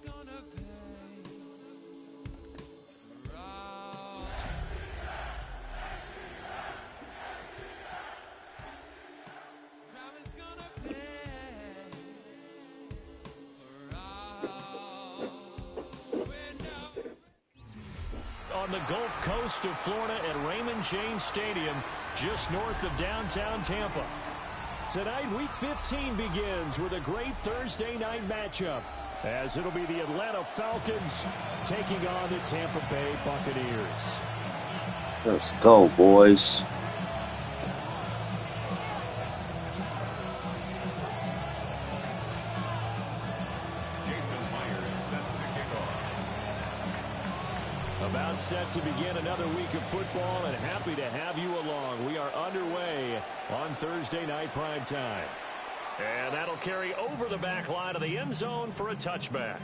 On the Gulf Coast of Florida at Raymond James Stadium, just north of downtown Tampa. Tonight, Week 15 begins with a great Thursday night matchup, as it'll be the Atlanta Falcons taking on the Tampa Bay Buccaneers. Let's go, boys. About set to begin another week of football, and happy to have you along. We are underway on Thursday night prime time. And that'll carry over the back line of the end zone for a touchback.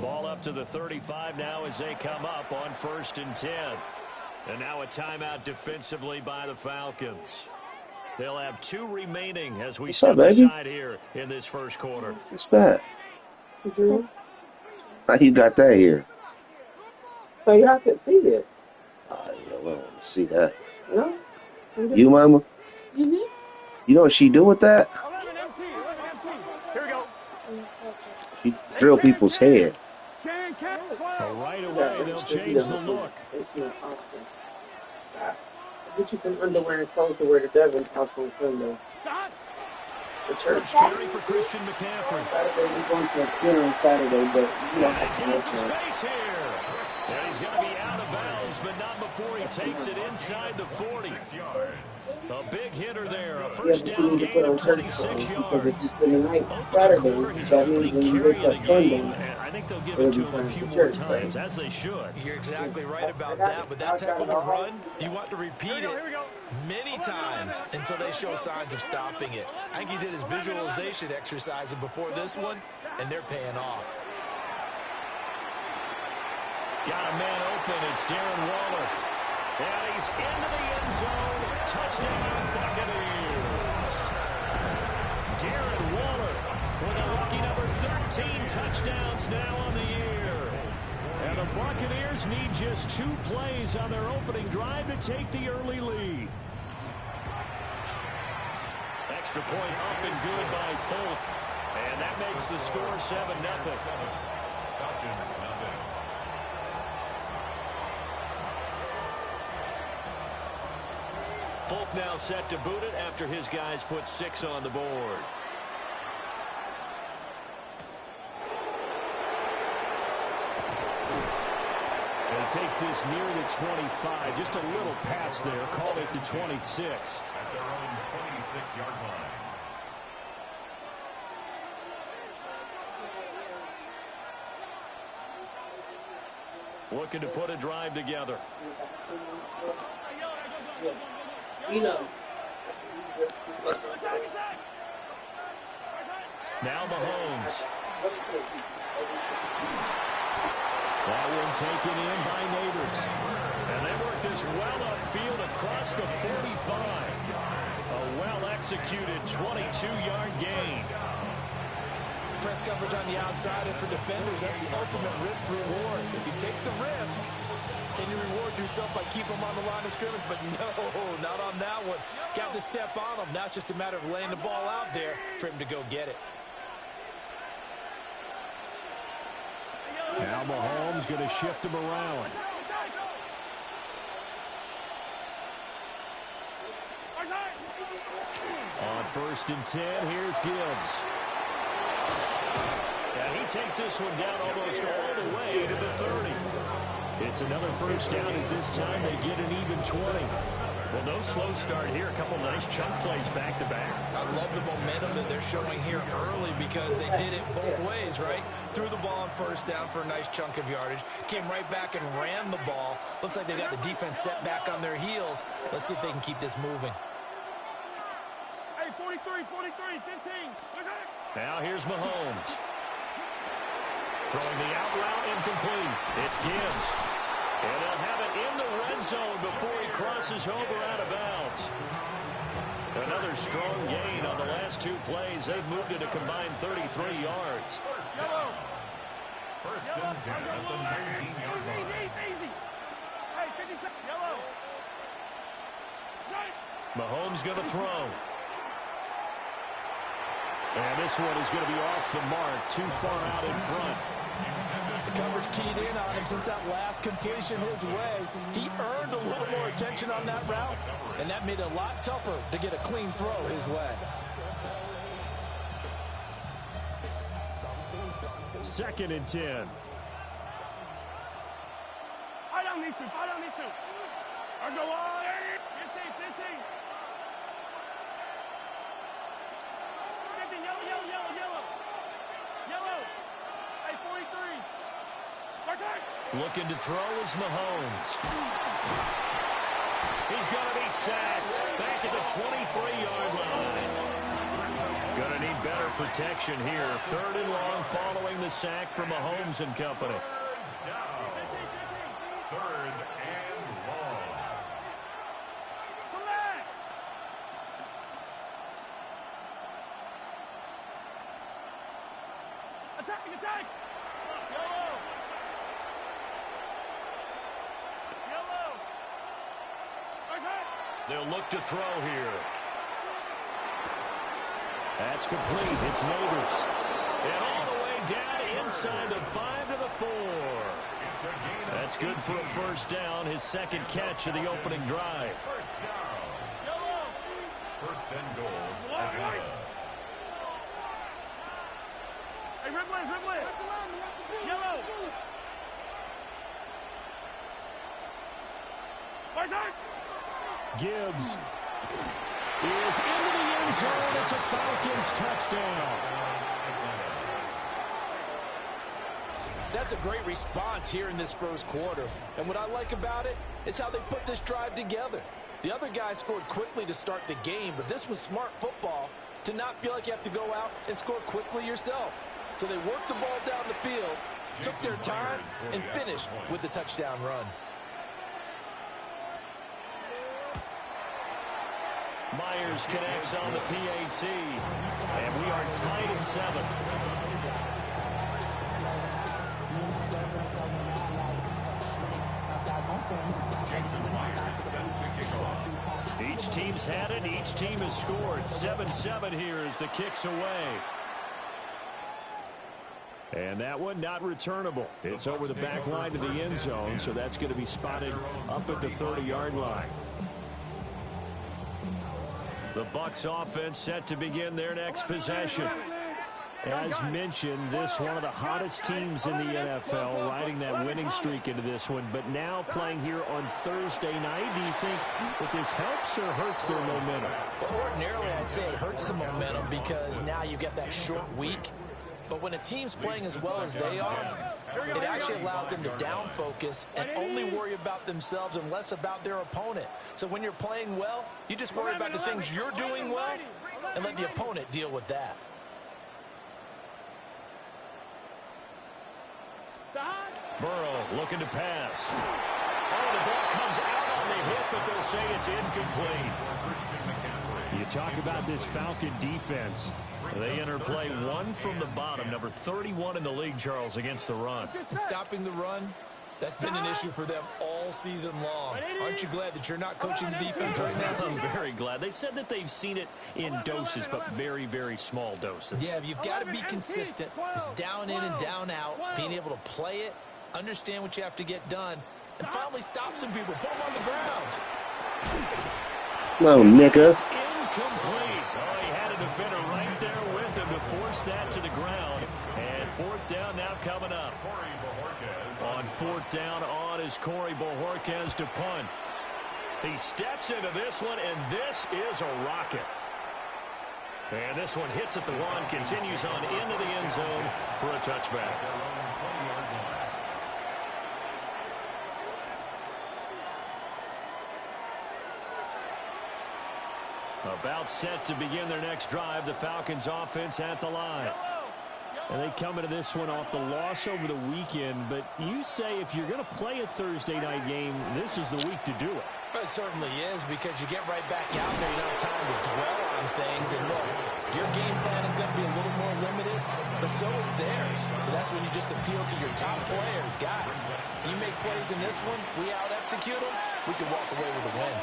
Ball up to the 35 now as they come up on 1st and 10. And now a timeout defensively by the Falcons. They'll have 2 remaining as we step aside here in this first quarter. What's that? How you got that here? So y'all could see it. Oh, yeah, we don't want to see that. No? You, Mama? Mm-hmm. You know what she do with that? Here we go. She drill people's head. Right away, they'll change the look. It's not awesome. I'll get you some underwear and clothes to wear to Devin's house on Sunday. The church. Carry for Christian McCaffrey. Saturday, we're going to a funeral on Saturday, but you don't have to miss some space here. And he's going to be out of bounds, but not before he takes it inside the 40. A big hitter there. A first down gain of 26 yards. If you spend the night Saturday, that means when you wake up Sunday, I think they'll give it to him a few more times, as they should. You're exactly right about that, but that type of a run, you want to repeat it many times until they show signs of stopping it. I think he did his visualization exercises before this one, and they're paying off. Got a man open. It's Darren Waller. And he's into the end zone. Touchdown, Buccaneers. Darren Waller with a lucky number 13 touchdowns now on the year. And the Buccaneers need just 2 plays on their opening drive to take the early lead. Extra point up and good by Folk. And that makes the score 7-0. Folk now set to boot it after his guys put 6 on the board. And he takes this near the 25. Just a little pass there. Called it the 26. At their own 26-yard line. Looking to put a drive together. you know. Now Mahomes. That one taken in by Neighbors. And they work this well upfield across the 45. A well-executed 22-yard gain. Press coverage on the outside, and for defenders, that's the ultimate risk reward. If you take the risk, can you reward yourself by keeping them on the line of scrimmage? But no, not on that one. Got the step on them. Now it's just a matter of laying the ball out there for him to go get it. Now Mahomes going to shift him around. On 1st and 10, here's Gibbs. And he takes this one down almost all the way to the 30. It's another first down as this time they get an even 20. Well, no slow start here. A couple nice chunk plays back-to-back. I love the momentum that they're showing here early because they did it both ways, right? Threw the ball on first down for a nice chunk of yardage. Came right back and ran the ball. Looks like they got the defense set back on their heels. Let's see if they can keep this moving. Hey, 40. Now here's Mahomes. Throwing the out route incomplete. It's Gibbs. And they'll have it in the red zone before he crosses over out of bounds. Another strong gain on the last two plays. They've moved it a combined 33 yards. First and 10 at the 19-yard line. Easy. Hey, 50 seconds. Yellow. Mahomes going to throw. And this one is going to be off the mark, too far out in front. The coverage keyed in on him since that last completion his way. He earned a little more attention on that route, and that made it a lot tougher to get a clean throw his way. Second and 10. Fight on these two. Or go on. 15. Yellow. Hey, 43. Looking to throw is Mahomes. He's going to be sacked back at the 23-yard line. Going to need better protection here. Third and long following the sack from Mahomes and company. Third and long. Come back. Attack. Yellow. They'll look to throw here. That's complete. It's Neighbors. And all the way down inside the 5 to the 4. That's good for a first down. His second catch of the opening drive. First down. First and goal. Atlanta. Hey, Ripley. Yellow. Gibbs is into the end zone. It's a Falcons touchdown. That's a great response here in this first quarter. And what I like about it is how they put this drive together. The other guy scored quickly to start the game, but this was smart football to not feel like you have to go out and score quickly yourself. So they worked the ball down the field, took their time, and finished with the touchdown run. Myers connects on the PAT. And we are tied at 7. Jason Myers set to kick off. Each team's had it. Each team has scored. 7-7 here as the kick's away. And that one not returnable. It's over the back line to the end zone, so that's going to be spotted up at the 30-yard line. The Bucs offense set to begin their next possession. As mentioned, this one of the hottest teams in the NFL, riding that winning streak into this one, but now playing here on Thursday night. Do you think that this helps or hurts their momentum? Well, ordinarily, I'd say it hurts the momentum because now you get that short week. But when a team's playing as well as they are, it actually allows them to down focus and only worry about themselves and less about their opponent. So when you're playing well, you just worry about the things you're doing well and let the opponent deal with that. Burrow looking to pass. Oh, the ball comes out on the hit, but they'll say it's incomplete. You talk about this Falcon defense. They enter play one from the bottom, number 31 in the league, Charles, against the run. And stopping the run, that's been an issue for them all season long. Aren't you glad that you're not coaching the defense right now? I'm very glad. They said that they've seen it in doses, but very, very small doses. Yeah, you've got to be consistent. It's down in and down out, being able to play it, understand what you have to get done, and finally stop some people, put them on the ground. No, nigga. Incomplete. Oh, he had a defender right there with him to force that to the ground. And fourth down now coming up. On fourth down on is Corey Bojorquez to punt. He steps into this one, and this is a rocket. And this one hits at the one, continues on into the end zone for a touchback. About set to begin their next drive, the Falcons offense at the line. And they come into this one off the loss over the weekend, but you say if you're going to play a Thursday night game, this is the week to do it. It certainly is, because you get right back out there. You don't have time to dwell on things. And look, your game plan is going to be a little more limited, but so is theirs. So that's when you just appeal to your top players. Guys, you make plays in this one, we out-execute them, we can walk away with a win.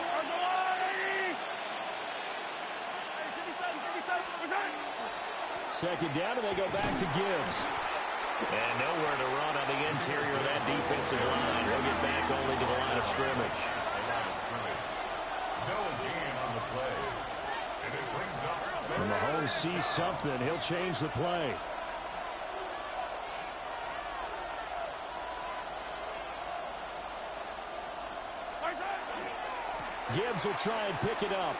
Second down, and they go back to Gibbs. And nowhere to run on the interior of that defensive line. He'll get back only to the line of scrimmage. No gain on the play. And it brings up When Mahomes sees something, he'll change the play. Gibbs will try and pick it up.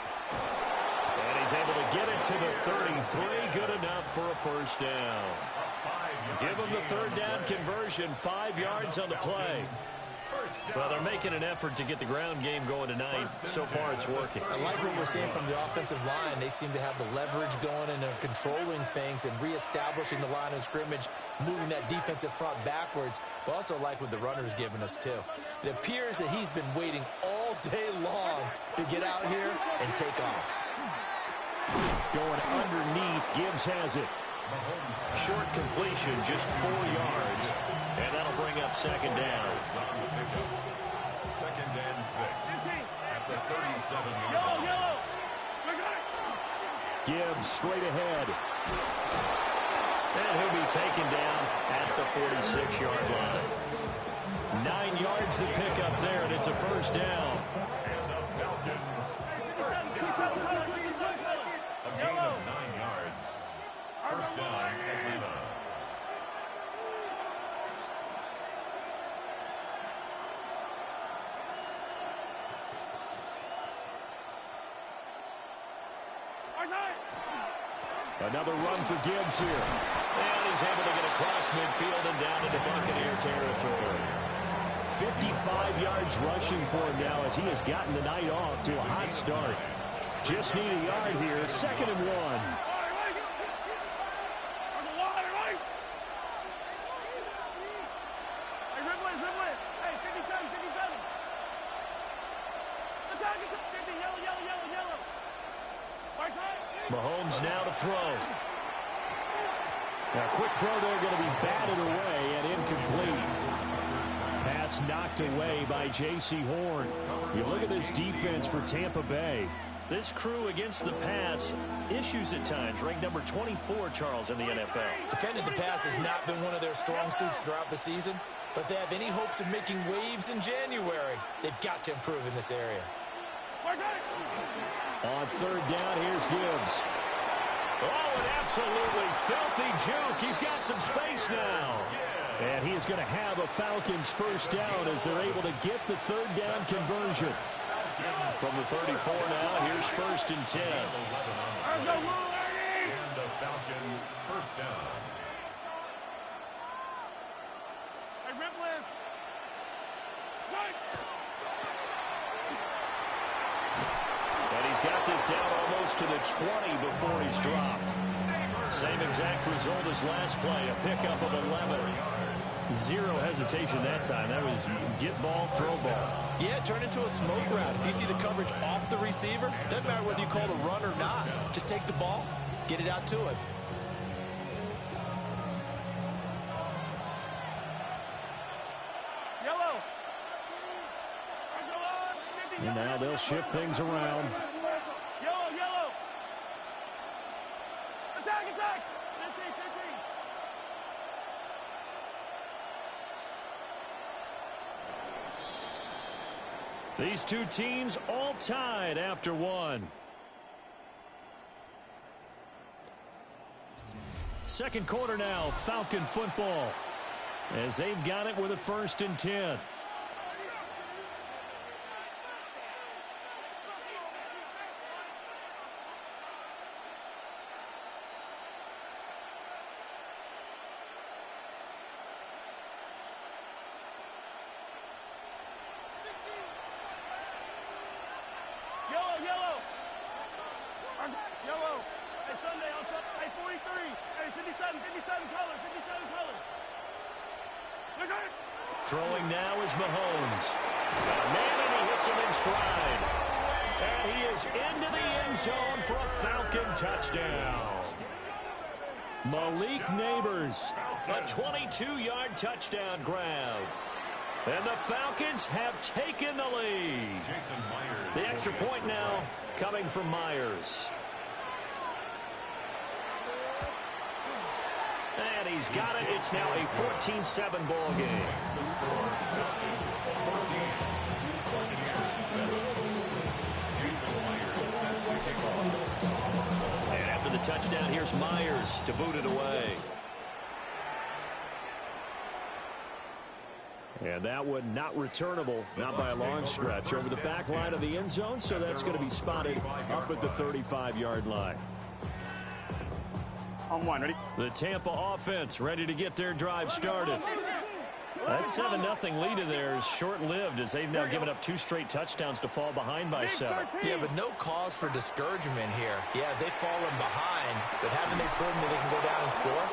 And he's able to get it to the 33. Good enough for a first down. Give him the third down conversion. 5 yards on the play. Well, they're making an effort to get the ground game going tonight. So far, it's working. I like what we're seeing from the offensive line. They seem to have the leverage going, and they're controlling things and reestablishing the line of scrimmage, moving that defensive front backwards. But also like what the runner's giving us, too. It appears that he's been waiting all day long to get out here and take off. Going underneath, Gibbs has it. Short completion, just 4 yards. And that'll bring up second down. second and 6 at the 37-yard line. Gibbs straight ahead. And he'll be taken down at the 46-yard line. 9 yards to pick up there, and it's a first down. And the Falcons first down. A gain of 9 yards. First down, Atlanta. Another run for Gibbs here. And he's able to get across midfield and down into Buccaneer territory. 55 yards rushing for him now as he has gotten the night off to a hot start. Just need a yard here. 2nd and 1. Mahomes now to throw. Now, quick throw there, going to be batted away and incomplete. Pass knocked away by J.C. Horn. You look at this defense for Tampa Bay. This crew against the pass, issues at times. Ranked number 24, Charles, in the NFL. Defending the pass has not been one of their strong suits throughout the season, but they have any hopes of making waves in January. They've got to improve in this area. On third down, here's Gibbs. Oh, an absolutely filthy juke. He's got some space now. And he is going to have a Falcons first down as they're able to get the third down conversion. From the 34 now, here's 1st and 10. And the Falcon first down. And he's got this down almost to the 20 before he's dropped. Same exact result as last play, a pickup of 11. Zero hesitation that time. That was get ball, throw ball. Yeah, turn into a smoke route. If you see the coverage off the receiver, doesn't matter whether you call it a run or not. Just take the ball, get it out to him. And now they'll shift things around. These two teams all tied after one. Second quarter now, Falcon football. As they've got it with a 1st and 10. Throwing now is Mahomes. Got a man, and he hits him in stride. And he is into the end zone for a Falcon touchdown. Malik Neighbors, a 22-yard touchdown grab. And the Falcons have taken the lead. The extra point now coming from Myers. And he's got it. It's now a 14-7 ball game. And after the touchdown, here's Myers to boot it away. And that one not returnable, not by a long stretch, over the back line of the end zone, so that's going to be spotted up at the 35-yard line. On one, ready? The Tampa offense ready to get their drive started. That 7-0 lead of theirs short-lived as they've now given up 2 straight touchdowns to fall behind by 7. Yeah, but no cause for discouragement here. Yeah, they've fallen behind, but haven't they proven that they can go down and score?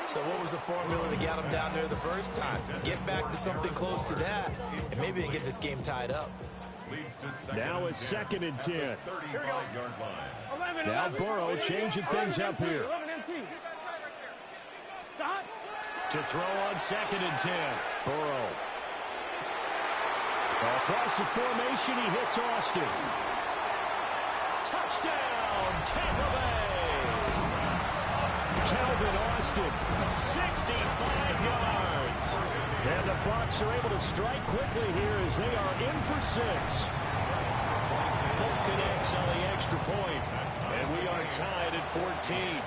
So what was the formula to get them down there the first time? Get back to something close to that, and maybe they get this game tied up. Now it's 2nd and 10. Now Burrow changing things up here. To throw on 2nd and 10. Burrow. Across the formation, he hits Austin. Touchdown, Tampa Bay. Calvin Austin, 65 yards. And the Bucs are able to strike quickly here as they are in for 6. Full connects on the extra point, and we are tied at 14.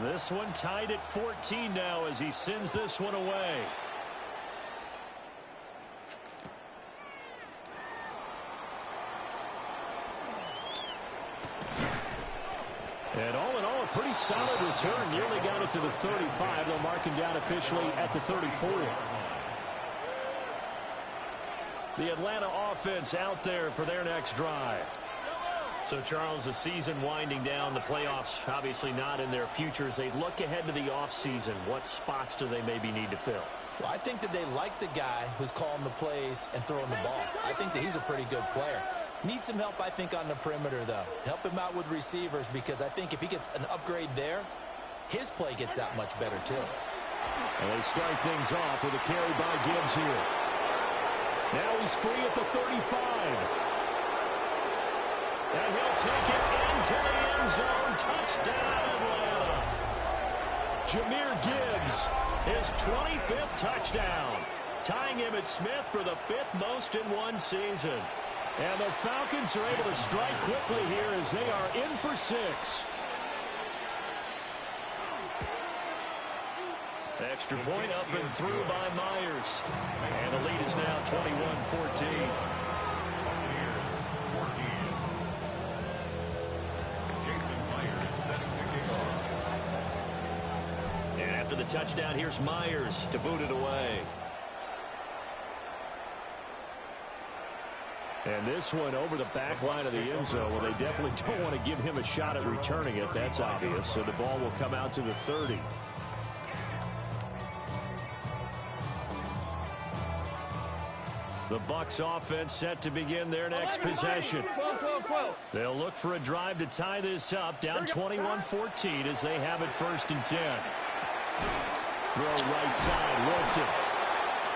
This one tied at 14 now as he sends this one away. And all in all, a pretty solid return. Nearly got it to the 35. They'll mark him down officially at the 34. The Atlanta offense out there for their next drive. So, Charles, the season winding down, the playoffs obviously not in their futures. They look ahead to the offseason. What spots do they maybe need to fill? Well, I think that they like the guy who's calling the plays and throwing the ball. I think that he's a pretty good player. Needs some help, I think, on the perimeter, though. Help him out with receivers because I think if he gets an upgrade there, his play gets that much better, too. And they start things off with a carry by Gibbs here. Now he's free at the 35. And he'll take it into the end zone. Touchdown, Atlanta. Jahmyr Gibbs, his 25th touchdown, tying him at Smith for the 5th most in one season. And the Falcons are able to strike quickly here as they are in for 6. Extra point up and through by Myers. And the lead is now 21-14. And after the touchdown, here's Myers to boot it away. And this one over the back line of the end zone. Well, they definitely don't want to give him a shot at returning it. That's obvious. So the ball will come out to the 30. The Bucs offense set to begin their next possession. They'll look for a drive to tie this up, down 21-14 as they have it 1st and 10. Throw right side, Wilson.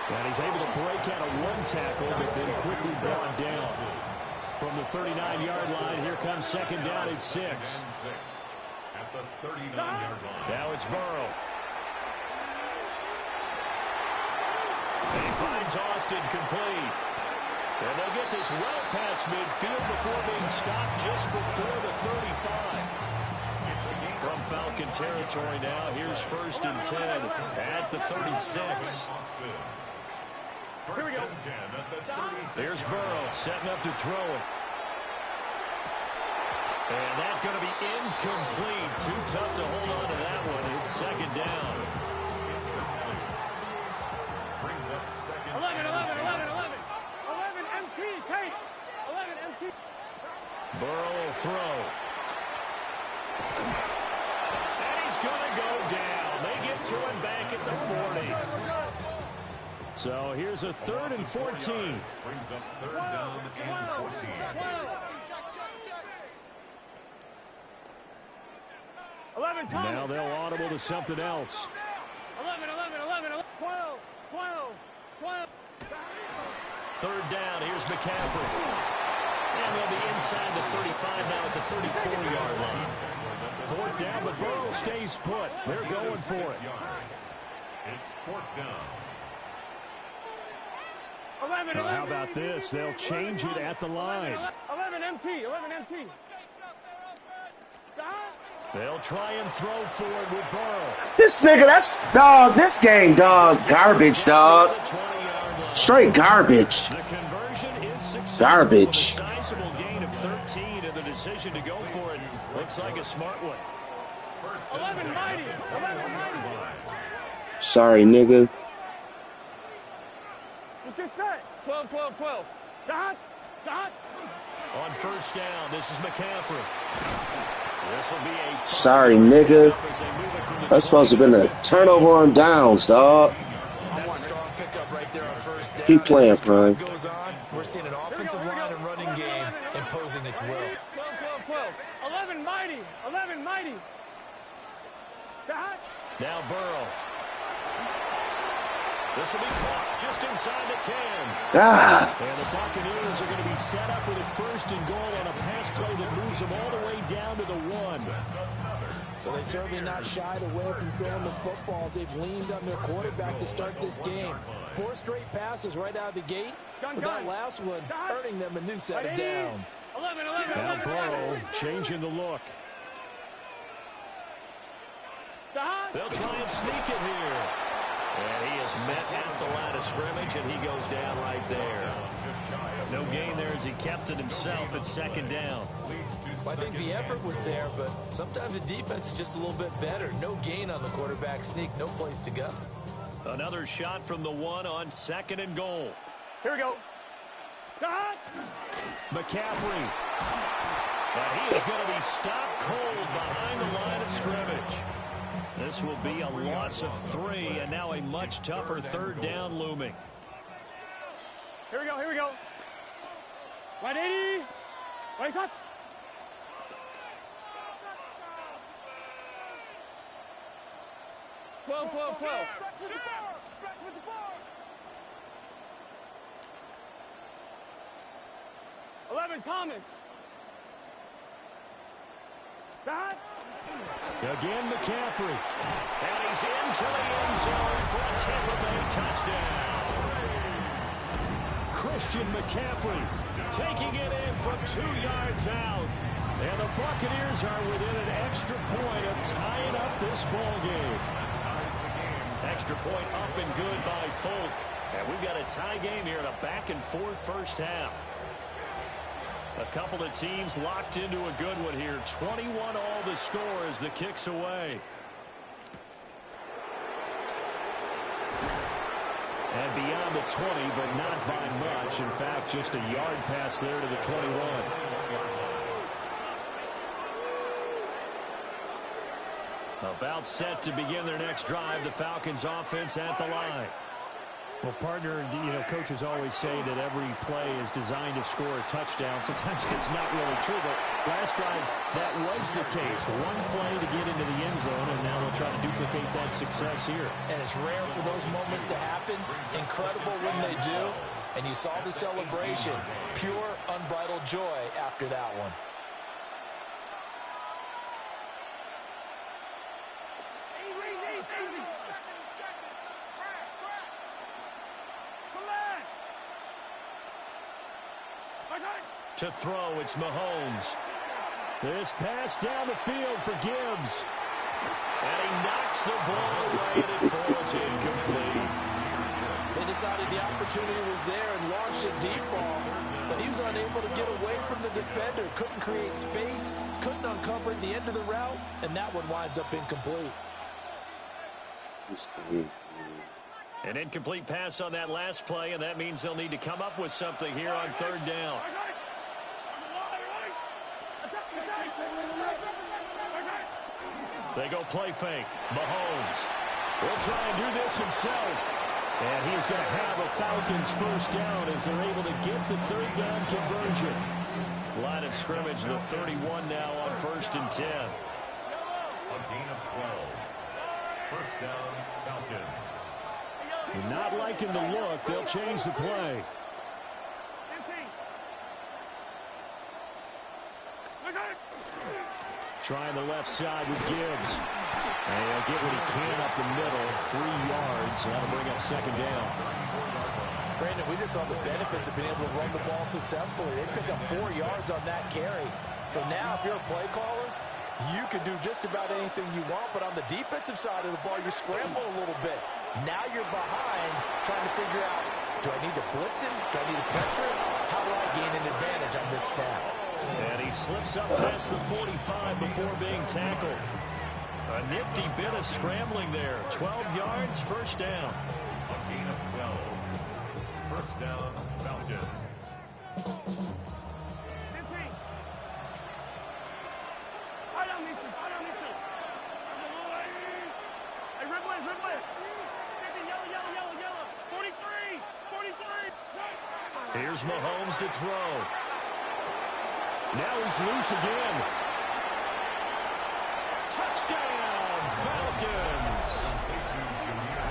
And he's able to break out of one tackle, but then quickly brought down. From the 39-yard line, here comes 2nd down at 6. At the 39-yard line. Now it's Burrow. And he finds Austin complete. And they'll get this well past midfield before being stopped just before the 35. From Falcon territory now, here's 1st and 10 at the 36. Here we go. Here's Burrow setting up to throw it. And that's going to be incomplete. Too tough to hold on to that one. It's 2nd down. Brings up 2nd. 11 MT, Tate. 11 MT. Burrow will throw. And he's going to go down. They get to him back at the 40. So here's a 3rd and 14. Brings up 3rd down and 14. Now they'll audible to something else. 3rd down. Here's McCaffrey. And they'll be inside the 35 now at the 34-yard line. 4th down, but Burrow stays put. They're going for it. It's 4th down. Now, how about this? They'll change it at the line. 11 MT. They'll try and throw forward with Burrow. This nigga, that's dog. This game, dog. Garbage, dog. Straight garbage. The conversion is successful. Garbage. A sizable gain of 13, and the decision to go for it looks like a smart one. 11 mighty. Sorry, nigga. Let's get set. 12. Dot. On 1st down, this is McCaffrey. This will be a Sorry, nigga. That's supposed to have been a turnover on downs, dog. That's a strong pickup right there on 1st down. Keep playing, As this drive Prime. goes on, we're seeing an offensive line and running game imposing its will. 12. 11 mighty. Dot. Now Burrow. This will be caught just inside the 10. Ah. And the Buccaneers are going to be set up with a 1st and goal on a pass play that moves them all the way down to the 1. So they're certainly not shied away from throwing the footballs. They've leaned on their quarterback to start this game. 4 straight passes right out of the gate, but that last one earning them a new set of downs. 11. Now Burrow changing the look. Dot. They'll try and sneak it here. And he is met at the line of scrimmage, and he goes down right there. No gain there as he kept it himself at 2nd down. Well, I think the effort was there, but sometimes the defense is just a little bit better. No gain on the quarterback sneak, no place to go. Another shot from the 1 on 2nd and goal. Here we go. Dot. McCaffrey. And he is going to be stopped cold behind the line of scrimmage. This will be a loss of 3, and now a much tougher 3rd down looming. Here we go. Right 80. Right shot. Twelve. 11 Thomas. Dot. Again, McCaffrey. And he's into the end zone for a Tampa Bay touchdown. Christian McCaffrey taking it in from 2 yards out. And the Buccaneers are within an extra point of tying up this ball game. Extra point up and good by Folk. And we've got a tie game here in a back-and-forth 1st half. A couple of teams locked into a good one here. 21 all the score as the kick's away. And beyond the 20, but not by much. In fact, just a yard pass there to the 21. About set to begin their next drive. The Falcons offense at the line. Well, partner, coaches always say that every play is designed to score a touchdown. Sometimes it's not really true, but last drive, that was the case. One play to get into the end zone, and now they'll try to duplicate that success here. And it's rare for those moments to happen. Incredible when they do. And you saw the celebration. Pure, unbridled joy after that one. To throw, it's Mahomes. This pass down the field for Gibbs. And he knocks the ball away, and it falls incomplete. They decided the opportunity was there and launched a deep ball, but he was unable to get away from the defender. Couldn't create space, couldn't uncover the end of the route, and that one winds up incomplete. An incomplete pass on that last play, and that means they'll need to come up with something here on 3rd down. They go play fake. Mahomes will try and do this himself. And he's going to have a Falcons first down as they're able to get the third down conversion. Line of scrimmage, the 31 now on 1st and 10. A gain of 12. First down, Falcons. Not liking the look. They'll change the play. Trying the left side with Gibbs. And he'll get what he can up the middle. 3 yards. That'll bring up second down. Brandon, we just saw the benefits of being able to run the ball successfully. They pick up 4 yards on that carry. So now if you're a play caller, you can do just about anything you want. But on the defensive side of the ball, you scramble a little bit. Now you're behind trying to figure out, do I need to blitz him? Do I need to pressure him? How do I gain an advantage on this snap? And he slips up past the 45 before being tackled. A nifty bit of scrambling there. 12 yards, first down. A gain of 12. First down, Falcons. Here's Mahomes to throw. Now he's loose again. Touchdown, Falcons.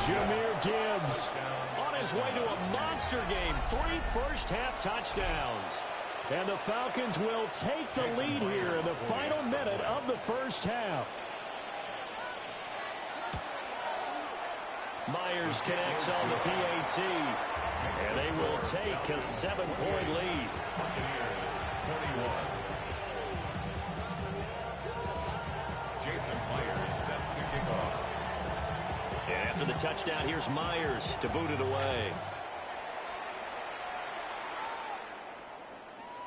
Jahmyr Gibbs on his way to a monster game. 3 first-half touchdowns. And the Falcons will take the lead here in the final minute of the first half. Myers connects on the PAT. And they will take a 7-point lead. Buccaneers, 41. Jason Myers set to kick off. And after the touchdown, here's Myers to boot it away.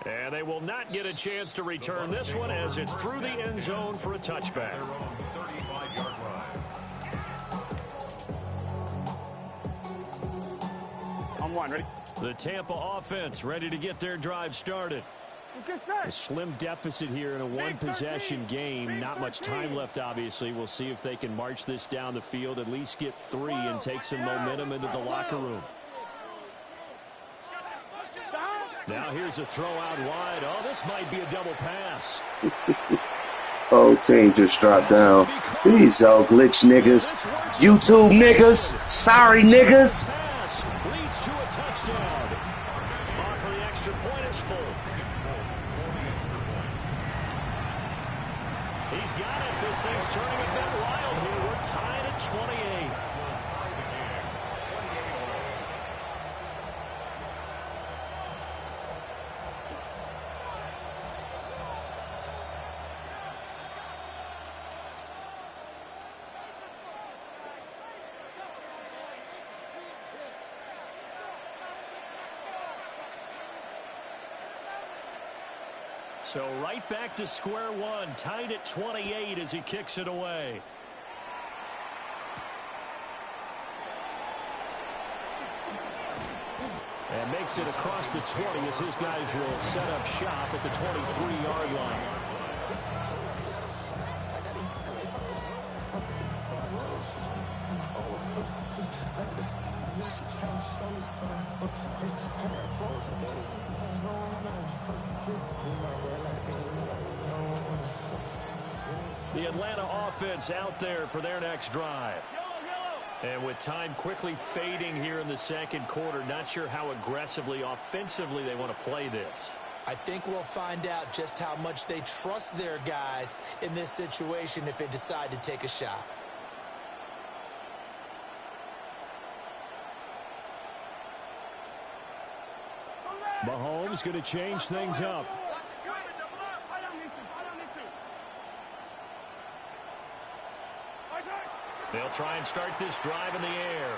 And they will not get a chance to return this one as it's through the end zone for a touchback. Their own 35-yard line. On one, ready? The Tampa offense ready to get their drive started. A slim deficit here in a one-possession game. Not much time left, obviously. We'll see if they can march this down the field, at least get 3 and take some momentum into the locker room. Now here's a throw out wide. Oh, this might be a double pass. Whole team just dropped down. These old glitch niggas. YouTube niggas. Sorry niggas. Pass leads to a touchdown. On for the extra point is full. He's got it. This thing's turning a bit wild here. We're tied at 28. So right back to square one, tied at 28 as he kicks it away. And makes it across the 20 as his guys will set up shop at the 23-yard line. The Atlanta offense out there for their next drive. And with time quickly fading here in the second quarter, not sure how aggressively, offensively they want to play this. I think we'll find out just how much they trust their guys in this situation if they decide to take a shot. Mahomes going to change things up. They'll try and start this drive in the air.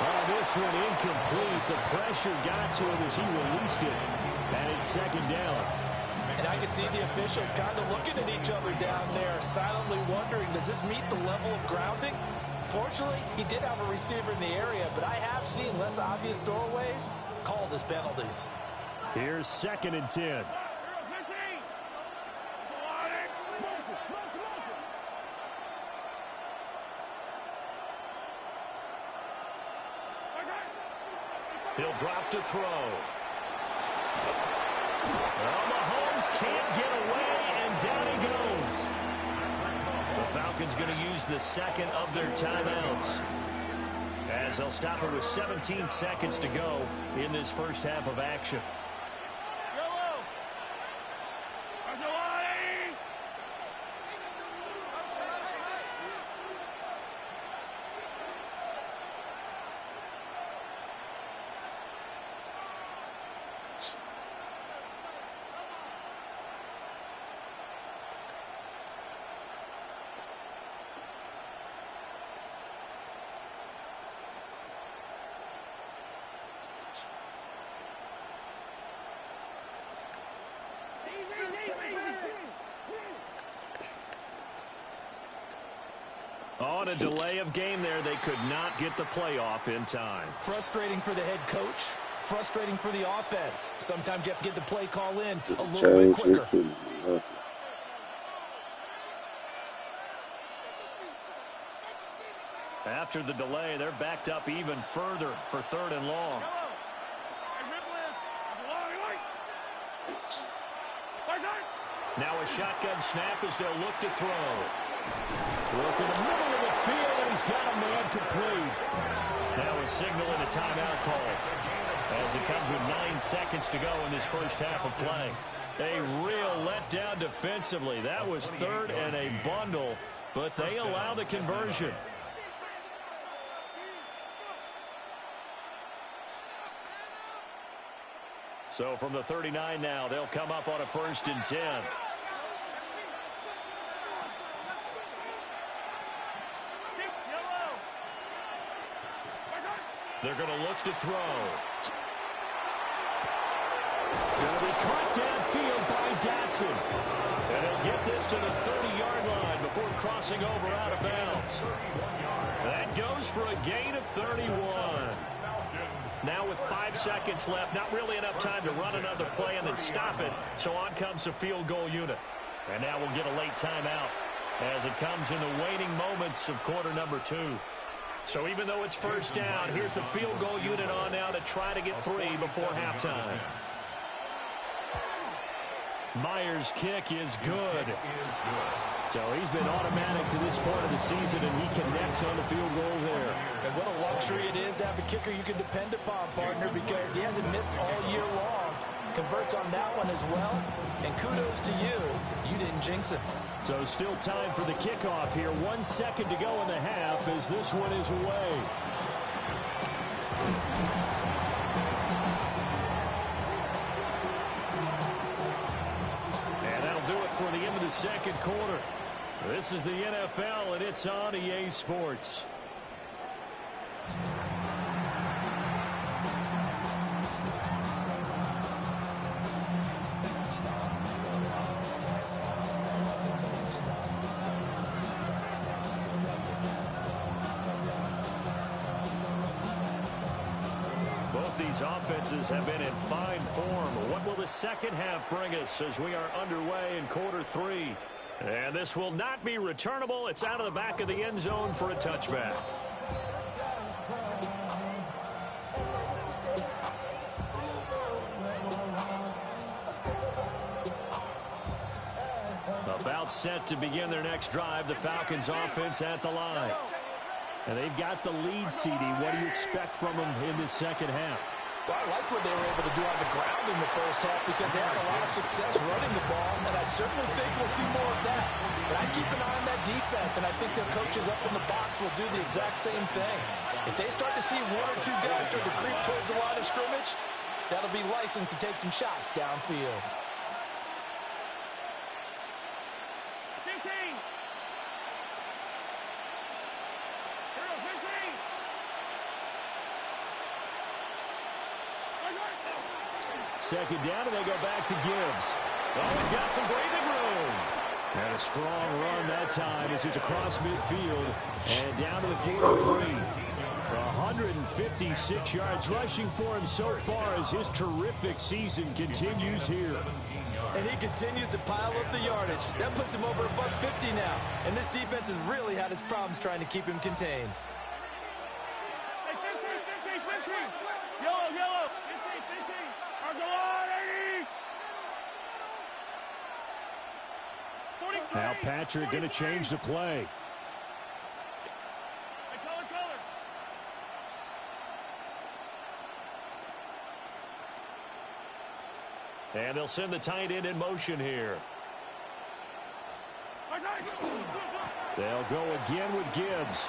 Oh, this one incomplete. The pressure got to him as he released it. And it's second down. And I can see the officials kind of looking at each other down there, silently wondering, does this meet the level of grounding? Fortunately, he did have a receiver in the area, but I have seen less obvious throwaways called as penalties. Here's 2nd and 10. He'll drop to throw. Well, Mahomes can't get away, and down he goes. The Falcons going to use the second of their timeouts, as they'll stop it with 17 seconds to go in this first half of action. On a delay of game there, they could not get the playoff in time. Frustrating for the head coach. Frustrating for the offense. Sometimes you have to get the play call in a little bit quicker. After the delay, they're backed up even further for 3rd and long. Now a shotgun snap as they'll look to throw. Look in the middle of the field, and he's got a man complete. Now a signal and a timeout call, as it comes with 9 seconds to go in this first half of play. A real letdown defensively. That was 3rd and a bundle, but they allow the conversion. So from the 39 now, they'll come up on a 1st and 10. They're going to look to throw. Going to be caught downfield by Dotson. And he'll get this to the 30-yard line before crossing over out of bounds. That goes for a gain of 31. Now with 5 seconds left, not really enough time to run another play and then stop it. So on comes the field goal unit. And now we'll get a late timeout as it comes in the waning moments of quarter number 2. So even though it's 1st down, here's the field goal unit on now to try to get 3 before halftime. Myers' kick is good. So he's been automatic to this point of the season, and he connects on the field goal there. And what a luxury it is to have a kicker you can depend upon, partner, because he hasn't missed all year long. Converts on that one as well. And kudos to you. You didn't jinx it. So still time for the kickoff here. 1 second to go in the half as this one is away. And that'll do it for the end of the second quarter. This is the NFL, and it's on EA Sports. Both these offenses have been in fine form. What will the second half bring us as we are underway in quarter 3? And this will not be returnable. It's out of the back of the end zone for a touchback. About set to begin their next drive, the Falcons offense at the line. And they've got the lead, CD. What do you expect from them in this second half? Well, I like what they were able to do on the ground in the first half because they had a lot of success running the ball, and I certainly think we'll see more of that. But I keep an eye on that defense, and I think their coaches up in the box will do the exact same thing. If they start to see 1 or 2 guys start to creep towards the line of scrimmage, that'll be licensed to take some shots downfield. 15. Second down, and they go back to Gibbs. Oh, he's got some breathing room. And a strong run that time as he's across midfield and down to the 43. 156 yards rushing for him so far as his terrific season continues here. And he continues to pile up the yardage. That puts him over above 50 now. And this defense has really had its problems trying to keep him contained. Hey, 15, 15, 15. Yellow, yellow. Now Patrick going to change the play. And they'll send the tight end in motion here. They'll go again with Gibbs.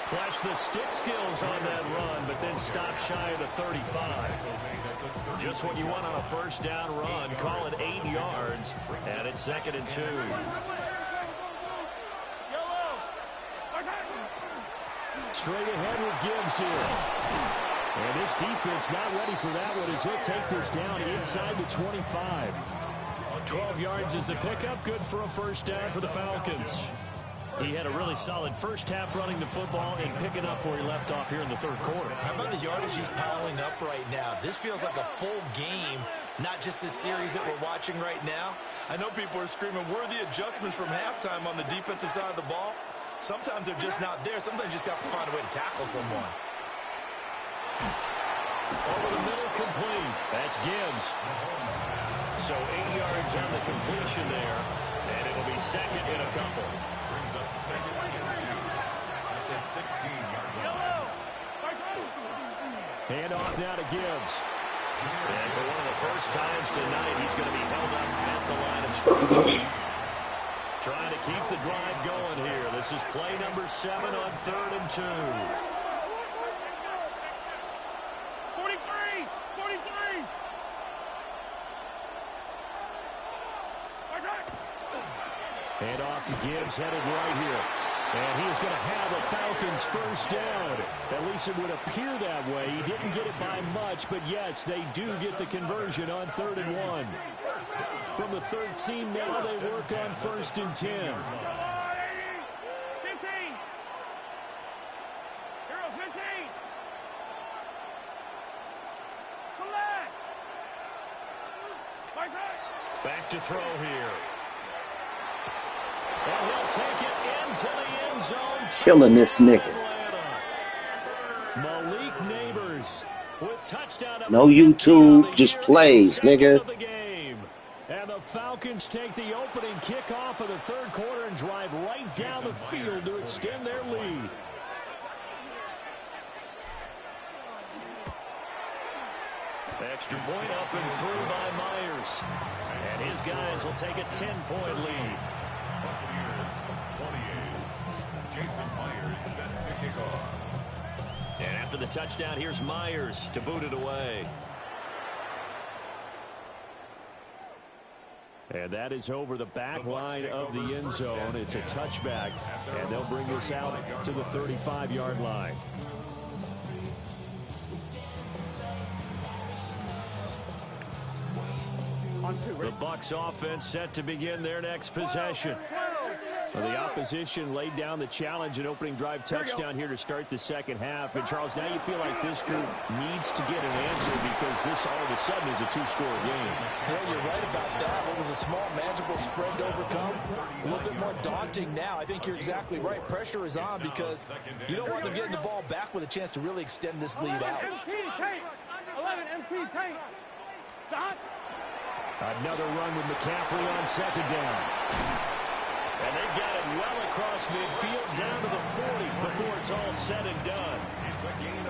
Flash the stick skills on that run, but then stop shy of the 35. Just what you want on a first down run. Call it 8 yards, and it's 2nd and 2. Straight ahead with Gibbs here. And this defense not ready for that one as he'll take this down inside the 25. 12 yards is the pickup. Good for a first down for the Falcons. He had a really solid first half running the football and picking up where he left off here in the 3rd quarter. How about the yardage he's piling up right now? This feels like a full game, not just the series that we're watching right now. I know people are screaming, worthy adjustments from halftime on the defensive side of the ball. Sometimes they're just not there. Sometimes you just have to find a way to tackle someone. Over the middle, complete. That's Gibbs. So 8 yards on the completion there, and it'll be 2nd and a couple. Brings up 2nd and 2 at the 16-yard line. Hand off now to Gibbs. And for one of the first times tonight, he's going to be held up at the line of scrimmage. Trying to keep the drive going here. This is play number 7 on 3rd and 2. 43! 43! Hand off to Gibbs, headed right here. And he is going to have a Falcons first down. At least it would appear that way. He didn't get it by much, but yes, they do get the conversion on 3rd and 1. From the 13 now, they work on 1st and 10. 15! Hero 15! Collect! Back to throw here. And he'll take it into the end zone. Killing this nigga. Malik Neighbors with touchdown. No YouTube, just plays, nigga. And the Falcons take the opening kickoff of the 3rd quarter and drive right down the field to extend their lead. Extra point up and through by Myers. And his guys will take a 10-point lead. Buccaneers 28. Jason Myers set to kick off. And after the touchdown, here's Myers to boot it away. And that is over the back line of the end zone. It's a touchback, and they'll bring this out to the 35-yard line. The Bucs offense set to begin their next possession. So the opposition laid down the challenge, an opening drive touchdown here to start the 2nd half. And, Charles, now you feel like this group needs to get an answer because this all of a sudden is a 2-score game. Yeah, you're right about that. It was a small, manageable spread to overcome. A little bit more daunting now. I think you're exactly right. Pressure is on because you don't want them getting the ball back with a chance to really extend this lead out. 11 MT tank. Stop. Another run with McCaffrey on 2nd down. And they've got it well across midfield down to the 40 before it's all said and done.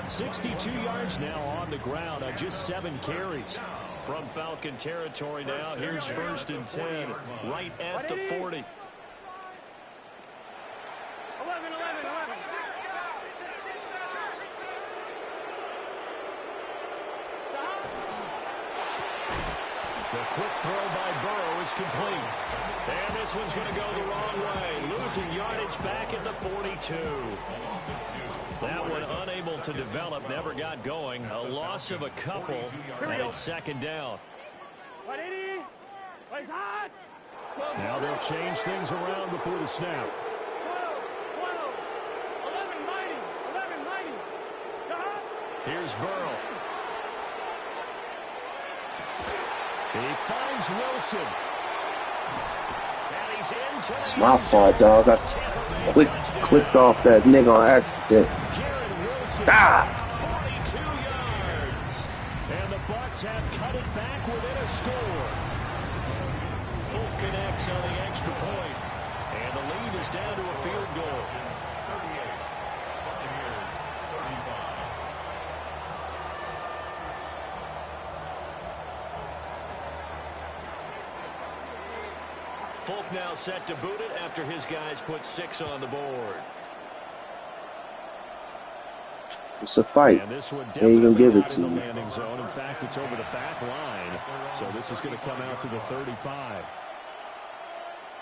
62 yards now on the ground on just 7 carries. From Falcon territory now, here's 1st and 10, right at the 40. 11. The quick throw by Burrow is complete. And this one's going to go the wrong way. Losing yardage back at the 42. That one unable to develop, never got going. A loss of a couple, and it's 2nd down. Now they'll change things around before the snap. 11. Here's Burrow. He finds Wilson. And he's into It's my fault, dog. I clicked off that nigga on accident. Ah! 42 yards. And the Bucs have cut it back within a score. Folk connects on the extra point, and the lead is down to a field goal. 38. Buccaneers 35. Folk now set to boot it after his guys put 6 on the board. It's a fight. And this one They ain't gonna give it out to in the you. landing zone. In fact, it's over the back line. So this is going to come out to the 35.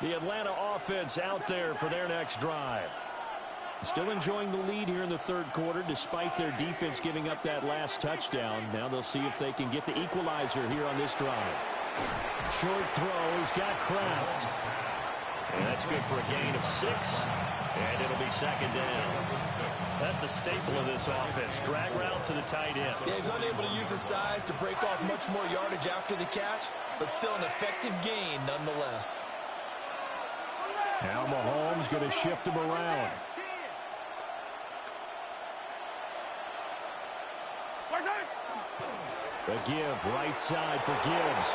The Atlanta offense out there for their next drive. Still enjoying the lead here in the third quarter despite their defense giving up that last touchdown. Now they'll see if they can get the equalizer here on this drive. Short throw. He's got Kraft. And that's good for a gain of 6. And it'll be second down. That's a staple of this offense. Drag route to the tight end. Yeah, he's unable to use his size to break off much more yardage after the catch, but still an effective gain nonetheless. Now Mahomes going to shift him around. The give, right side for Gibbs.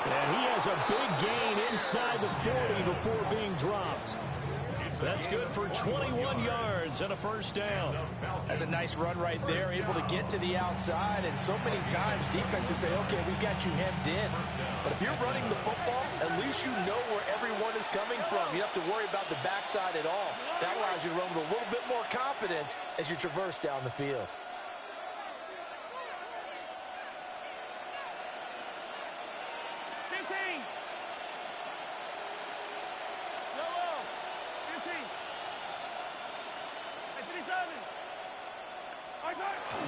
And he has a big gain inside the 40 before being dropped. That's good for 21 yards and a first down. That's a nice run right there, able to get to the outside. And so many times defenses say, okay, we've got you hemmed in. But if you're running the football, at least you know where everyone is coming from. You don't have to worry about the backside at all. That allows you to run with a little bit more confidence as you traverse down the field.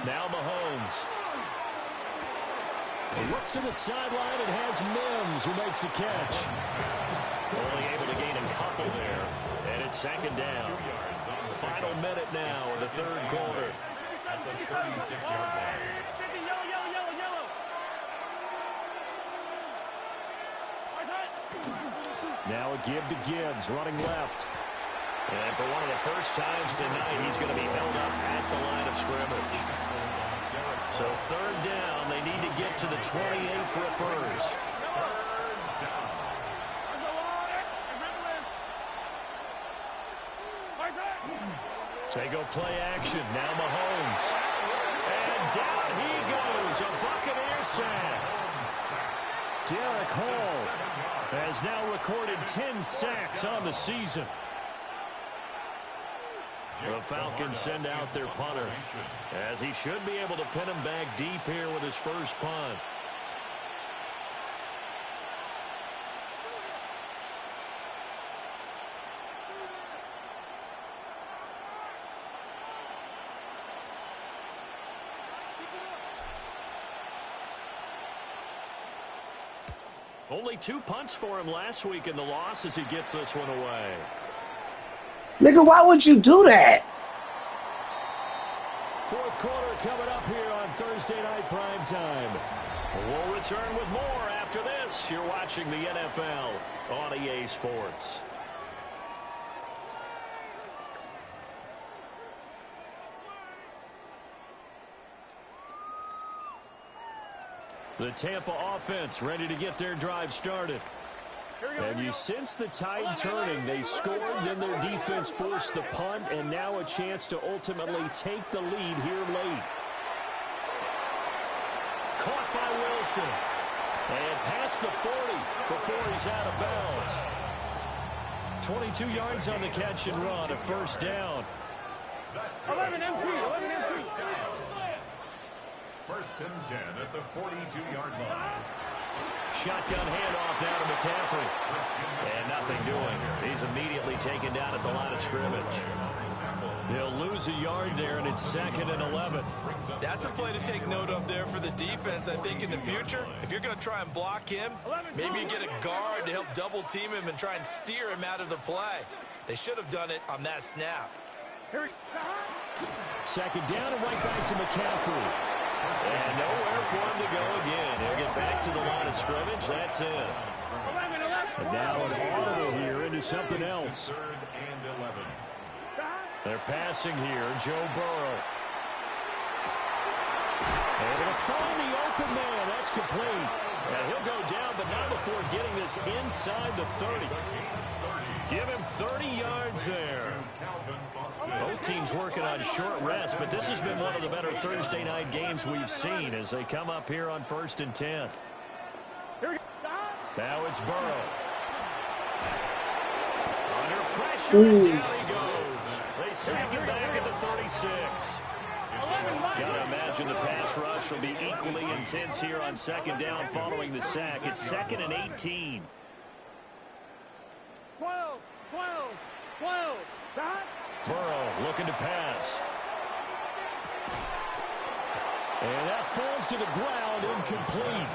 Now Mahomes. He looks to the sideline and has Mims who makes the catch. Only able to gain a couple there. And it's second down. Final minute now of the third quarter. At the 36-yard line. Now a give to Gibbs, running left. And for one of the first times tonight, he's going to be held up at the line of scrimmage. So third down, they need to get to the 28 for a first. They go play action. Now Mahomes. And down he goes. A Buccaneer sack. Derek Hall has now recorded 10 sacks on the season. The Falcons send out their punter, as he should be able to pin him back deep here with his first punt. Only 2 punts for him last week in the loss as he gets this one away. Nigga, why would you do that? Fourth quarter coming up here on Thursday Night Prime Time. We'll return with more after this. You're watching the NFL on EA Sports. The Tampa offense ready to get their drive started. And you sense the tide turning. They scored, then their defense forced the punt, and now a chance to ultimately take the lead here late. Caught by Wilson. And past the 40 before he's out of bounds. 22 yards on the catch and run, a first down. 11 MT, 11 MT. First and 10 at the 42-yard line. Shotgun handoff down to McCaffrey. And nothing doing. He's immediately taken down at the line of scrimmage. They'll lose a yard there, and it's second and 11. That's a play to take note of there for the defense, I think, in the future. If you're going to try and block him, maybe you get a guard to help double team him and try and steer him out of the play. They should have done it on that snap. Second down and right back to McCaffrey. And nowhere for him to go again. He'll get back to the line of scrimmage. That's it. And now an audible here into something else. Third and 11. They're passing here. Joe Burrow. Able to find the open man. That's complete. And he'll go down, but not before getting this inside the 30. Give him 30 yards there. Both teams working on short rest, but this has been one of the better Thursday night games we've seen as they come up here on 1st and 10. Now it's Burrow. Under pressure, and down he goes. They sack him back at the 36. Got to imagine the pass rush will be equally intense here on 2nd down following the sack. It's 2nd and 18. 12. Burrow looking to pass. And that falls to the ground, incomplete.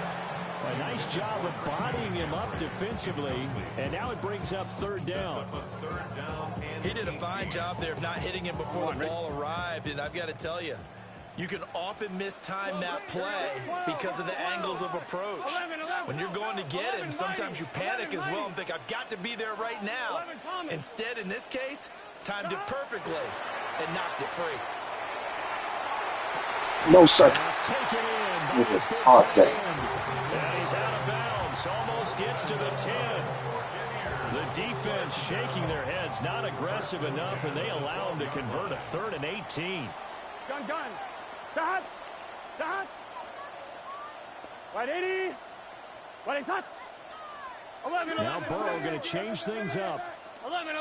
A nice job of bodying him up defensively, and now it brings up 3rd down. He did a fine job there of not hitting him before the ball arrived, and I've got to tell you, you can often mistime that play because of the angles of approach. When you're going to get him, sometimes you panic as well and think, I've got to be there right now. Instead, in this case, timed it perfectly and knocked it free. No, sir. It was hot there. And he's out of bounds. Almost gets to the 10. The defense shaking their heads, not aggressive enough, and they allow him to convert a 3rd and 18. Gun. Start. Right 80. What is that? 11. Now Burrow going to change things up. 11.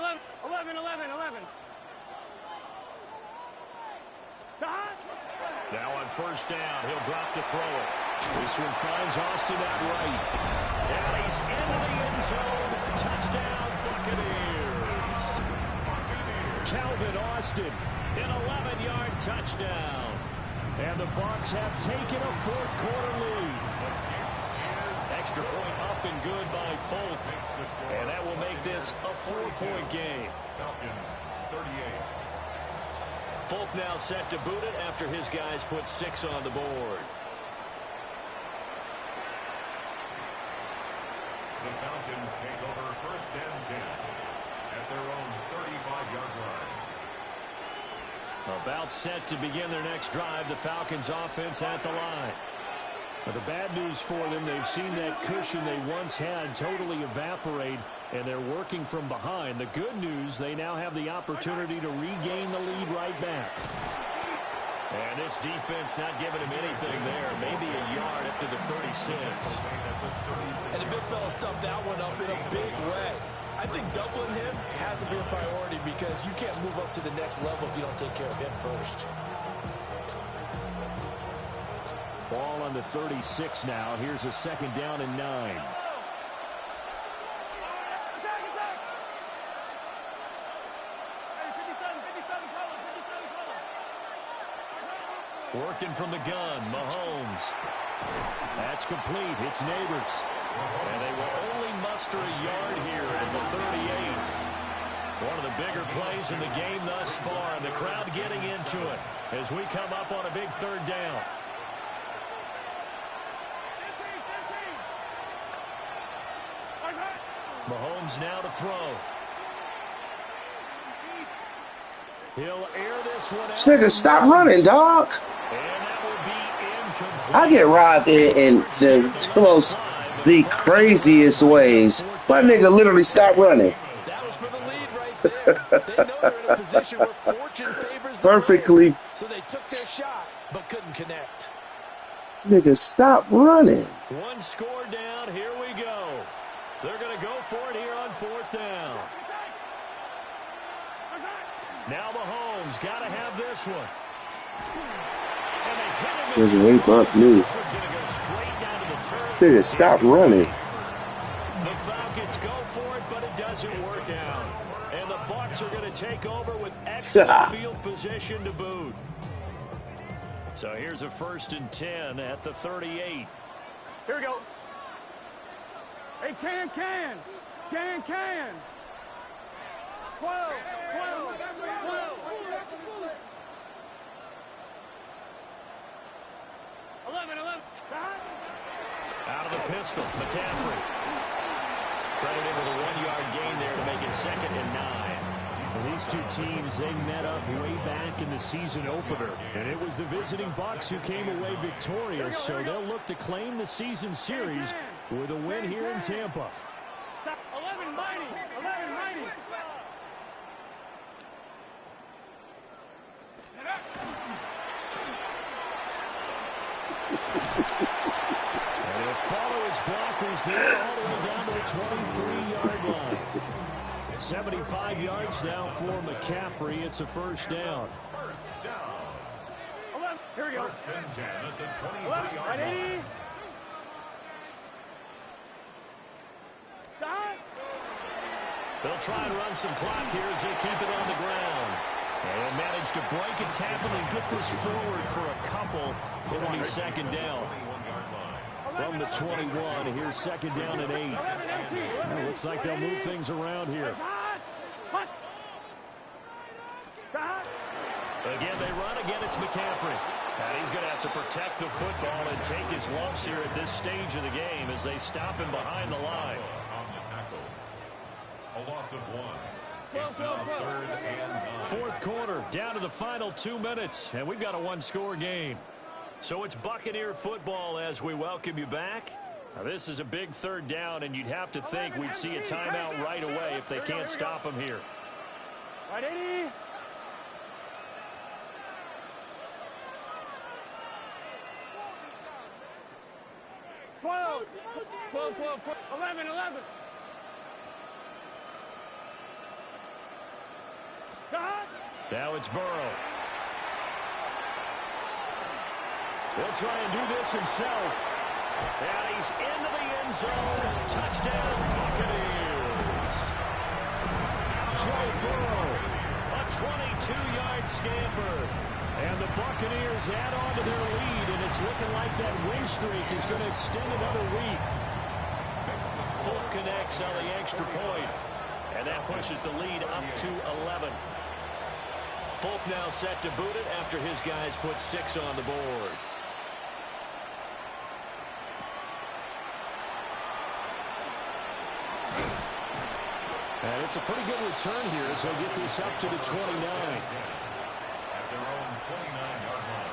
Start. Now on 1st down, he'll drop to throw it. This one finds Austin at right. And he's into the end zone. Touchdown, Buccaneers. Calvin Austin, an 11-yard touchdown. And the Bucs have taken a 4th quarter lead. Extra point up and good by Folk. And that will make this a 4-point game. Falcons, 38. Folk now set to boot it after his guys put 6 on the board. The Falcons take over 1st and 10 at their own 35-yard line. About set to begin their next drive, the Falcons offense at the line. But the bad news for them, they've seen that cushion they once had totally evaporate, and they're working from behind. The good news, they now have the opportunity to regain the lead right back. And this defense not giving him anything there. Maybe a yard up to the 36. And the big fella stuffed that one up in a big way. I think doubling him has to be a priority because you can't move up to the next level if you don't take care of him first. Ball on the 36 now. Here's a 2nd down and 9. Working from the gun, Mahomes. That's complete. It's Neighbors. And they will only muster a yard here at the 38. One of the bigger plays in the game thus far, and the crowd getting into it as we come up on a big 3rd down. Mahomes now to throw. He'll air this one out. This nigga, stop running, dog. And that will be incomplete. I get robbed in the craziest ways. My nigga literally stopped running. That was for the lead right there. They know they're in a position where fortune favors them. Perfectly. So they took their shot, but couldn't connect. Nigga, stop running. One score down. Here we go. They're going to go for it here on 4th down. Now Mahomes got to have this one. And they hit him as he throws. This one's going to go straight down to the turf. Nigga, stop running. The Falcons go for it, but it doesn't work out. And the Bucs are going to take over with excellent field position to boot. So here's a 1st and 10 at the 38. Here we go. Hey, can. 12. 11. Out of the pistol, McCaffrey. Credited with a 1-yard gain there to make it 2nd and 9. And these two teams, they met up way back in the season opener. And it was the visiting Bucks who came away victorious, so they'll look to claim the season series with a win here in Tampa. 11 mighty. 11 mighty. And he'll follow his blockers there all the way down to the 23-yard line. 75 yards now for McCaffrey. It's a first down. First down. 11. Here we go. First and 10 at the 11. 23-yard Ready? line. Stop. They'll try and run some clock here as they keep it on the ground. And they'll manage to break a tackle and get this forward for a couple. It'll be second down. 21-yard line. From the 21, here's second down and 8. Well, looks like they'll move things around here. Again, they run. Again, it's McCaffrey. And he's going to have to protect the football and take his lumps here at this stage of the game as they stop him behind the line. On the tackle. A loss of 1. It's now 3rd and 9. Fourth quarter, down to the final 2 minutes, and we've got a one-score game. So it's Buccaneer football as we welcome you back. Now, this is a big third down, and you'd have to think we'd see a timeout right away if they can't stop him here. Right, 80. Twelve. 11. God. Now it's Burrow. He'll try and do this himself. And he's into the end zone. Touchdown, Buccaneers. Joe Burrow, a 22-yard scamper. And the Buccaneers add on to their lead, and it's looking like that win streak is going to extend another week. Fulk connects on the extra point, and that pushes the lead up to 11. Fulk now set to boot it after his guys put 6 on the board. And it's a pretty good return here as they'll get this up to the 29. At their own 29-yard line.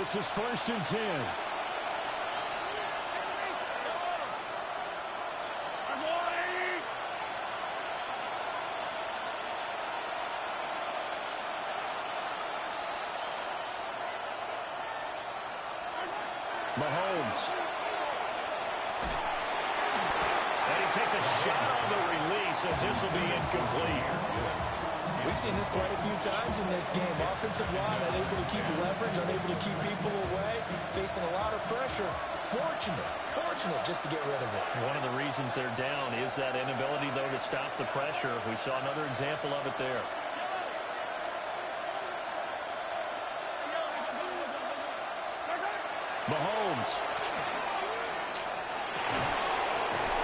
This is 1st and 10. Mahomes. And he takes a shot on the release as this will be incomplete. We've seen this quite a few times in this game. Offensive line unable to keep leverage, unable to keep people away, facing a lot of pressure. Fortunate just to get rid of it. One of the reasons they're down is that inability, though, to stop the pressure. We saw another example of it there. Mahomes.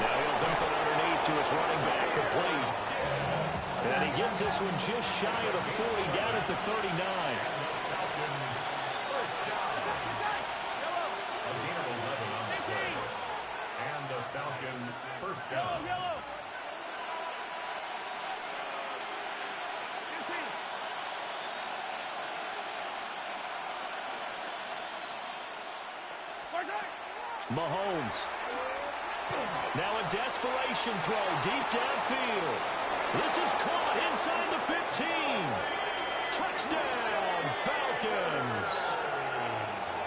Now he'll dump it underneath to his running back, complete. And he gets this one just shy of the 40, down at the 39. Falcons, first down. A gain of 11 on the play. And the Falcon first down. Mahomes. Now a desperation throw deep downfield. This is caught inside the 15. Touchdown, Falcons.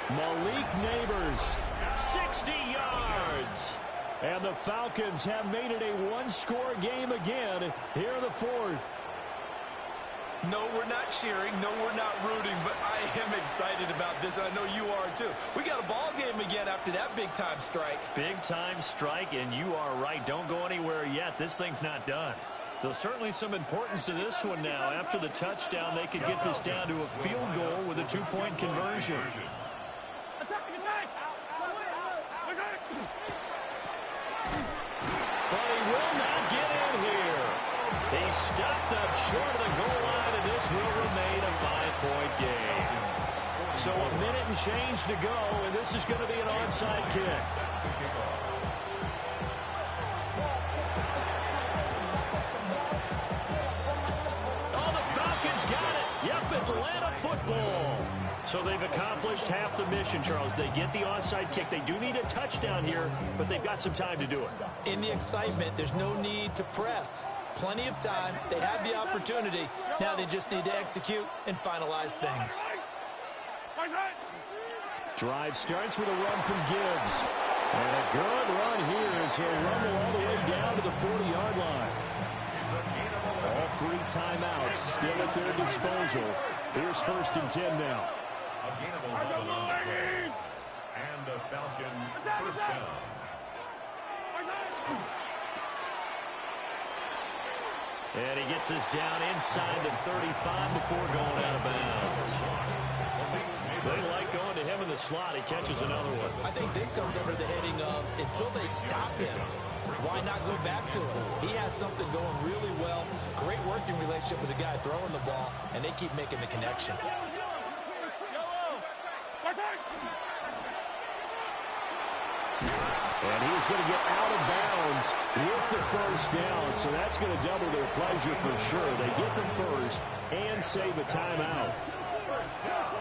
Malik Neighbors. 60 yards. And the Falcons have made it a one-score game again here in the fourth. No, we're not cheering. No, we're not rooting, but I am excited about this. I know you are too. We got a ball game again after that big-time strike. Big-time strike, and you are right. Don't go anywhere yet. This thing's not done. There's certainly some importance to this one now. After the touchdown, they could get this down to a field goal with a two-point conversion. But he will not get in here. He stopped up short of the goal line, and this will remain a 5-point game. So a minute and change to go, and this is going to be an onside kick. ball. So they've accomplished half the mission, Charles. They get the onside kick. They do need a touchdown here, but they've got some time to do it. In the excitement, there's no need to press. Plenty of time. They have the opportunity. Now they just need to execute and finalize things. Drive starts with a run from Gibbs. And a good run here as he'll rumble all the way down to the 40-yard line. All 3 timeouts still at their disposal. Here's 1st and 10 now. A gain of 11 on the play. And the Falcon first down. And he gets us down inside the 35 before going out of bounds. They like going to him in the slot. He catches another one. I think this comes under the heading of until they stop him, why not go back to him? He has something going really well. Great working relationship with the guy throwing the ball, and they keep making the connection. And he's going to get out of bounds with the first down, so that's going to double their pleasure for sure. They get the first and save a timeout. First down.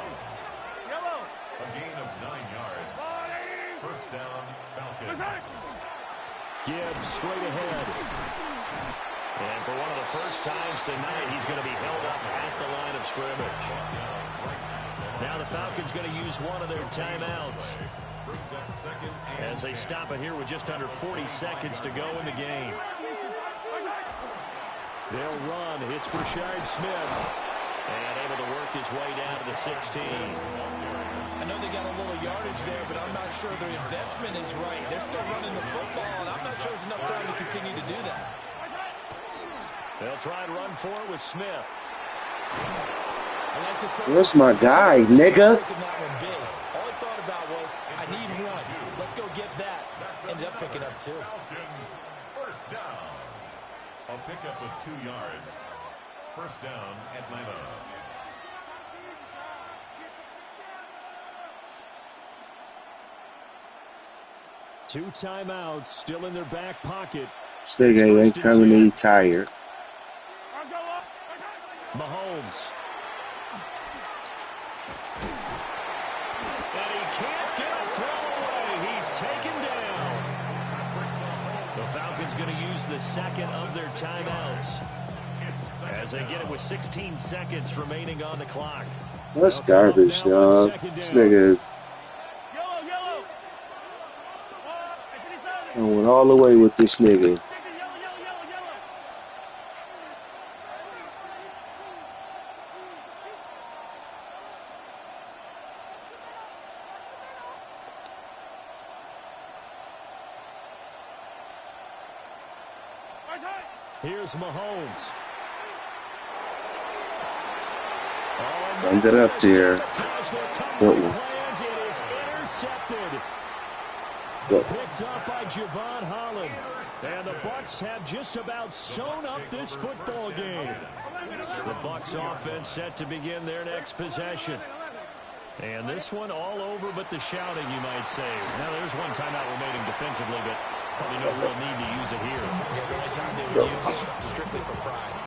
A gain of 9 yards. First down, Falcons. Gibbs straight ahead. And for one of the first times tonight, he's going to be held up at the line of scrimmage. Now the Falcons going to use one of their timeouts as they stop it here with just under 40 seconds to go in the game. They'll run. It's Brashard Smith. And able to work his way down to the 16. I know they got a little yardage there, but I'm not sure their investment is right. They're still running the football, and I'm not sure there's enough time to continue to do that. They'll try and run for it with Smith. I like this. Where's my guy, nigga? All he thought about was, I need one. Let's go get that. Ended up picking up 2. Falcons first down. A pickup of 2 yards. First down, Atlanta. Two timeouts still in their back pocket. This nigga ain't coming in tired. Mahomes. And he can't get a throw away. He's taken down. The Falcons going to use the second of their timeouts as they get it with 16 seconds remaining on the clock. That's garbage, dog. This nigga I went all the way with this nigga. Here's Mahomes. Run it up there. Good one. Picked up by Javon Holland. And the Bucs have just about sewn up this football game. The Bucs offense set to begin their next possession. And this one all over but the shouting, you might say. Now there's one timeout remaining defensively, but probably no real need to use it here. Yeah, the only time they would use it strictly for pride.